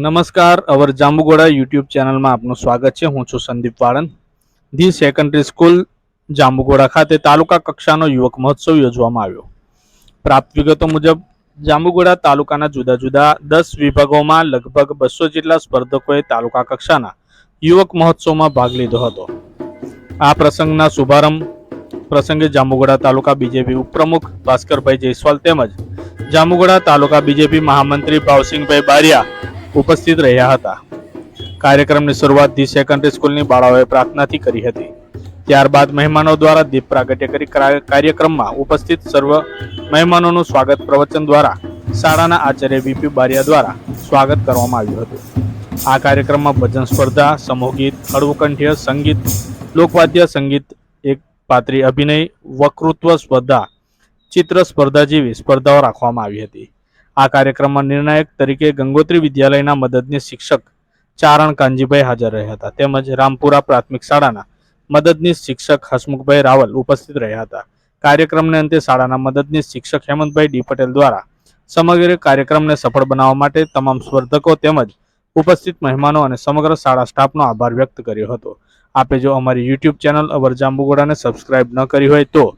નમસ્કાર, અવર જાંબુગોડા યુટ્યુબ ચેનલમાં આપનું સ્વાગત છે। હું છું Sandeep Valand. The secondary school Jambughoda ખાતે તાલુકા કક્ષાનો યુવક મહોત્સવ યોજવામાં આવ્યો। પ્રાપ્ત વિગતો મુજબ જાંબુગોડા તાલુકાના જુદા જુદા 10 વિભાગોમાં લગભગ 200 જેટલા સ્પર્ધકોએ તાલુકા કક્ષાના યુવક મહોત્સવમાં ભાગ લીધો હતો। આ પ્રસંગના શુભારંભ પ્રસંગે જાંબુગોડા તાલુકા બીજેપી ઉપપ્રમુખ ભાસ્કરભાઈ જયસ્વાલ તેમજ જાંબુગોડા તાલુકા બીજેપી મહામંત્રી ભાવસિંહભાઈ બારિયા ઉપસ્થિત રહ્યા હતા। કાર્યક્રમની શરૂઆત ધી સેકન્ડરી સ્કૂલની બાળાઓએ પ્રાર્થનાથી કરી હતી। ત્યારબાદ મહેમાનો દ્વારા દીપ પ્રાગટ્ય કરી કાર્યક્રમમાં ઉપસ્થિત સર્વ મહેમાનોનું સ્વાગત પ્રવચન દ્વારા શાળાના આચાર્ય વીપી બારિયા દ્વારા સ્વાગત કરવામાં આવ્યું હતું। આ કાર્યક્રમમાં ભજન સ્પર્ધા, સમૂહ ગીત, હળવુકંઠ્ય સંગીત, લોકવાદ્ય સંગીત, એક પાત્રી અભિનય, વક્તૃત્વ સ્પર્ધા, ચિત્ર સ્પર્ધા જેવી સ્પર્ધાઓ રાખવામાં આવી હતી। આ કાર્યક્રમમાં નિર્ણાયક તરીકે ગંગોત્રી વિદ્યાલયના મદદનીશ શિક્ષક ચારણ કાનજીભાઈ હાજર રહ્યા હતા તેમજ રામપુરા પ્રાથમિક શાળાના મદદનીશ શિક્ષક હસમુખભાઈ રાવલ ઉપસ્થિત રહ્યા હતા। કાર્યક્રમને અંતે શાળાના મદદનીશ શિક્ષક હેમંતભાઈ ડી પટેલ દ્વારા સમગ્ર કાર્યક્રમને સફળ બનાવવા માટે તમામ સ્પર્ધકો તેમજ ઉપસ્થિત મહેમાનો અને સમગ્ર શાળા સ્ટાફનો આભાર વ્યક્ત કર્યો હતો। આપે જો અમારી યુટ્યુબ ચેનલ અવર જાંબુગોડાને સબસ્ક્રાઇબ ન કરી હોય તો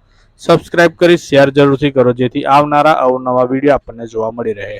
સબસ્ક્રાઇબ કરી શેર જરૂરથી કરો જેથી આવનારા અવનવા વિડીયો આપણને જોવા મળી રહે।